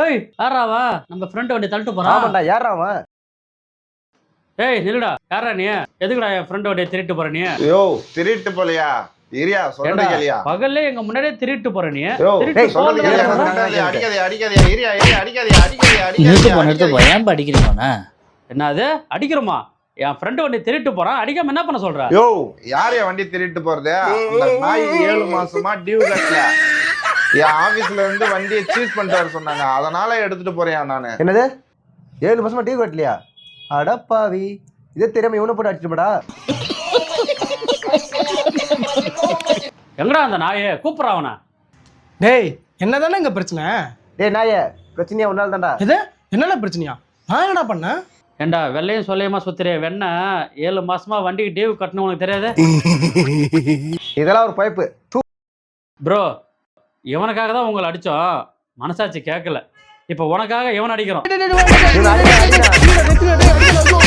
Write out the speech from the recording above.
ஏய் யாராவா நம்ம ஃப்ரெண்ட் வண்டி தள்ளிட்டு போறான். ஆமாண்டா யாரா அவன்? ஏய் நில்லுடா, யாரா நீ? எதுக்குடா என் ஃப்ரெண்ட் வண்டியை திருட்டு போற நீ? யோ திருட்டு போலையா? இரியா சொல்றது கேளியா? பகல்ல எங்க முன்னாடியே திருட்டு போற நீ? யோ திருட்டு சொல்றது போறது கேளியா? அடிக்காதே அடிக்காதே இரியா இரியா அடிக்காதே நிறுத்து போ ஏன்பா அடிக்கிறீங்கண்ணா? என்னது அடிக்கிறோமா? என் ஃப்ரெண்ட் வண்டி திருட்டு போறான், அடிக்காம என்ன பண்ண சொல்ற? யோ யாரைய வண்டி திருட்டு போறது? அந்த நாய் 7 மாசமா டியூ கட்டல. என் ஆபீஸ்ல இருந்து வண்டியை சீஸ் பண்ணிட்டு வர சொன்னாங்க, அதனால எடுத்துட்டு போறேன் நானு. என்னது 7 மாசமா டிவி கட்டலையா? அடப்பாவி, இதே தெரியாம இவனை போட்டு அடிச்சுடா. எங்கடா அந்த நாயே? கூப்பிடுறா அவனை. டேய் என்னதானே இங்க பிரச்சனை? டேய் நாயே, பிரச்சனையா உன்னால தான்டா. எது என்னடா பிரச்சனையா? நான் என்னடா பண்ணேன்? ஏண்டா வெள்ளையும் சொல்லையுமா சுத்துறே வெண்ண? 7 மாசமா வண்டிக்கு டியூ கட்டணும் உனக்கு தெரியாது? இதெல்லாம் ஒரு பைப்பு. ப்ரோ இவனுக்காக தான் உங்களை அடிச்சோம், மனசாட்சி கேட்கல. இப்போ உனக்காக இவன் அடிக்கிறோம். டேய், டேய், டேய், டேய், டேய், டேய், டேய், டேய், டேய், டேய், டேய், டேய், டேய், டேய்,